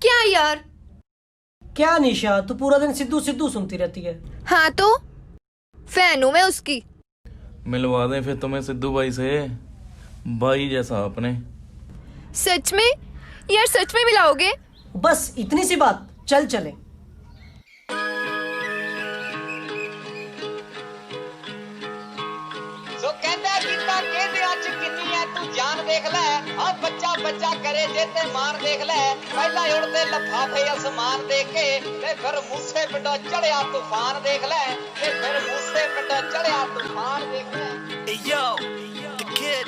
क्या यार? क्या निशा, तू पूरा दिन सिद्धू सिद्धू सुनती रहती है। हाँ तो फैन हूं मैं उसकी। मिलवा दें फिर तुम्हें सिद्धू भाई से, भाई जैसा अपने। सच में यार, सच में मिलाओगे? बस इतनी सी बात, चल चले। जान देख ले, अब बच्चा बच्चा करे जेते मान देख ले। पहला उड़ते लफाफे आसमान देख के, फिर मूसे पिंडो चढ़िया तूफान देख ले, फिर मूसे पिंडो चढ़िया तूफान देख ले। Yo, the kid.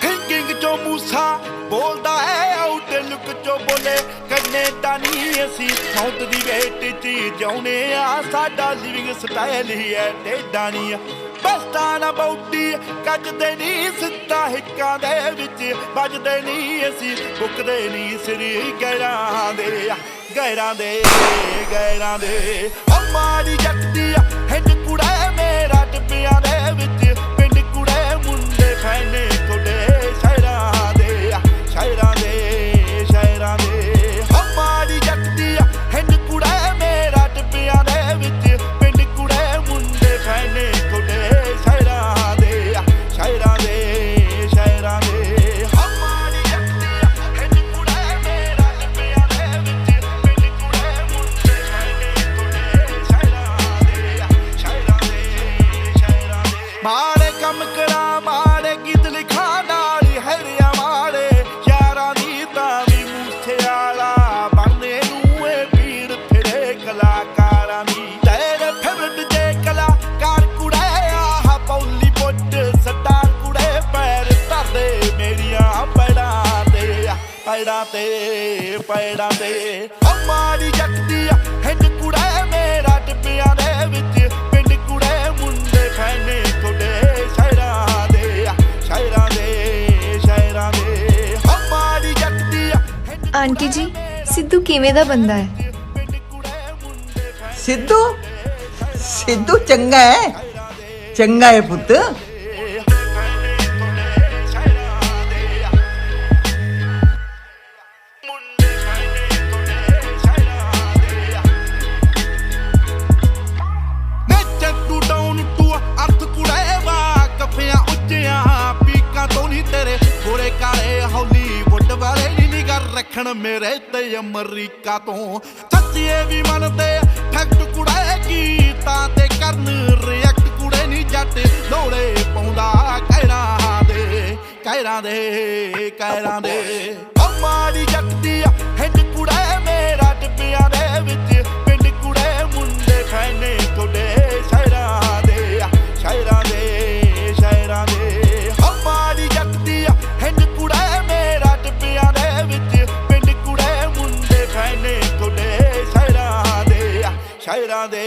Thinking जो मूसा बोलदा है, आउट लुक जो बोले करने तानी असी मौत दी वेट च जाउने आ। साडा लिविंग स्टाइल ही है टेढ़ा नहीं, बस्ता ना बौटी कजदे नहीं, सिद्धा हिक्कां दे विच बजदे नहीं, असी बुकदे नहीं सिरी गैरां दे गैरां दे गैरां दे। हमारी जगती हिंद कुड़े मेरा टिब्बियां दे विच, पिंड कुड़े मुंडे फैने थोड़े शहरां दे शहरां दे शहरां दे। हमारी जगती हिंद कुड़े मेरा टिब्बियां दे विच, पिंड कुड़े मुंडे फैने थोड़े शहरां दे शहरां दे शहरां दे। हमारी जगती हिंद कुड़े मेरा टिब्बियां दे विच, पिंड कुड़े मुंडे फैने थोड़े शहरां दे शहरां दे शहरां दे। माड़े कम करा माड़े गीत लिखा नाल हैरिया माड़े यारां दी तां वी मूसे आला बनने नूं ए पीर फिरे कलाकारां दी। तेरे फेवरेट जे कलाकार कुड़े आह पौली पुट सटार कुड़े पैर धरदे मेरियां पैड़ां ते पैड़ां ते पैड़ां ते। हमारी जगती हिंद कुड़े मेरा टिब्बियां दे विच, पिंड कुड़े मुंडे फैने थोड़े शहरां दे शहरां दे शहरां दे। हमारी जगती आंटी जी, सिद्धू किवें दा बंदा है? सिद्धू सिद्धू चंगा है पुत्त। रखण मेरे ते अमरीका तो सच्चिए भी मनदे फैक्ट कुड़े गीतां ते करन रिएक्ट कुड़े नी जट लोड़े पौंदा कहरां दे कहरां दे कहरां दे। हमारी जगती हिंद कुड़े मेरा टिब्बियां दे विच, पिंड कुड़े मुंडे फैने थोड़े शहरां दे शहरां दे शहरां दे। हमारी जगती हिंद कुड़े मेरा टिब्बियां दे विच, पिंड कुड़े मुंडे फैने थोड़े शहरां दे शहरां दे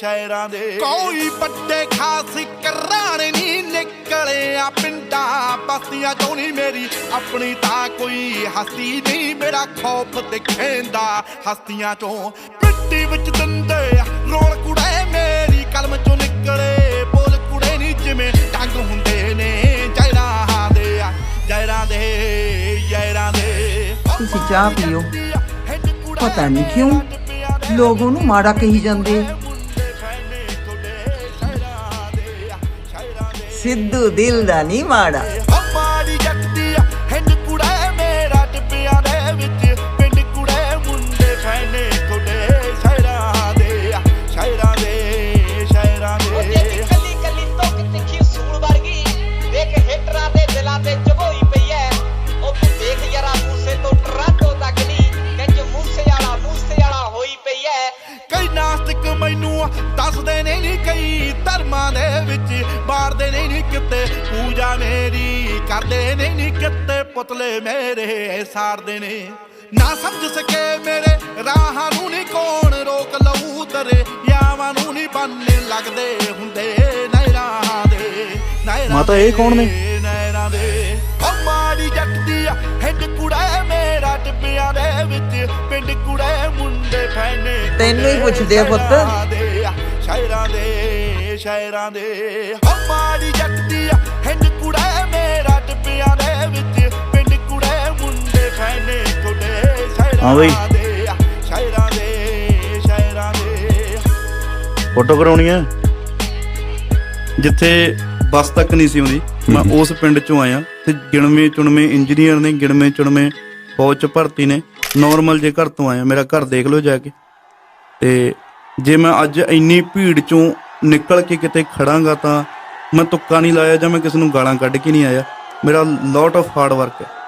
शहरां दे। कोई बड्डे खास कराने नी निकले आ पिंडा बस्तियां चों नी, मेरी अपनी तां कोई हस्ती नहीं, मेरा खौफ दिखेंदा हस्तियां चों। मिट्टी विच दंदे रोल कुड़े मेरी कलम चों निकले बोल कुड़े नी, जिवें डंग हुंदे ने जैरां दे जैरां दे जैरां दे। तुसी चाह पियो, पता नहीं क्यों लोग ओनू माड़ा कही जांदे। सिद्धू दिल दा नहीं माड़ा। हमारी जगती हिंद कुड़े मेरा टिब्बियां दे विच, पिंड कुड़े मुंडे फैने थोड़े शहरां दे शहरां दे शहरां दे। कली कली तो तिखी सूल वर्गी देख हेटरां दे दिलां ते चबोई पई है। ओ तू देख यारा मूसे तो टराटो तक नी कंज मूसे वाला होई पई है। कई नास्तिक मैनू दसदे ने नी, कई धर्मां दे विच मारदे ने नी, किते पूजा मेरी करदे ने नी, किते पुतले मेरे साड़दे ने। ना समझ सके मेरे राहां नू नी कौन रोक लऊ तरे यावां नू नी बनने लगदे हुंदे नैरां दे नैरां माता ये कौन ने? नैरां दे। हमारी जगती हिंद कुड़े मेरा टिब्बियां दे विच, पिंड कुड़े मुंडे फैने तैनू ही पुछदे आ पुत्त। शहरां दे शहरां दे। हमारी जगती हिंद कुड़े मेरा टिब्बियां दे विच, पिंड कुड़े मुंडे फैने थोड़े शहरां ਹਾਂ ਬਈ ਸ਼ਾਇਰਾਂ ਦੇ ਫੋਟੋ ਕਰਾਉਣੀ ਹੈ। ਜਿੱਥੇ ਬੱਸ ਤੱਕ ਨਹੀਂ ਸੀ ਆਉਂਦੀ, ਮੈਂ ਉਸ ਪਿੰਡ ਚੋਂ ਆਇਆ ਤੇ ਗਿਣਵੇਂ ਚੁਣਵੇਂ ਇੰਜੀਨੀਅਰ ਨੇ, ਗਿਣਵੇਂ ਚੁਣਵੇਂ ਫੌਜ 'ਚ ਭਰਤੀ ਨੇ। ਨੋਰਮਲ ਜੇ ਘਰ ਤੋਂ ਆਇਆ, ਮੇਰਾ ਘਰ ਦੇਖ ਲਓ ਜਾ ਕੇ। ਤੇ ਜੇ ਮੈਂ ਅੱਜ ਇੰਨੀ ਭੀੜ ਚੋਂ ਨਿਕਲ ਕੇ ਕਿਤੇ ਖੜਾਂਗਾ ਤਾਂ ਮੈਂ ਤੁੱਕਾ ਨਹੀਂ ਲਾਇਆ ਜਾਂ ਮੈਂ ਕਿਸੇ ਨੂੰ ਗਾਲਾਂ ਕੱਢ ਕੇ ਨਹੀਂ ਆਇਆ। ਮੇਰਾ ਲੋਟ ਆਫ ਹਾਰਡ ਵਰਕ ਹੈ।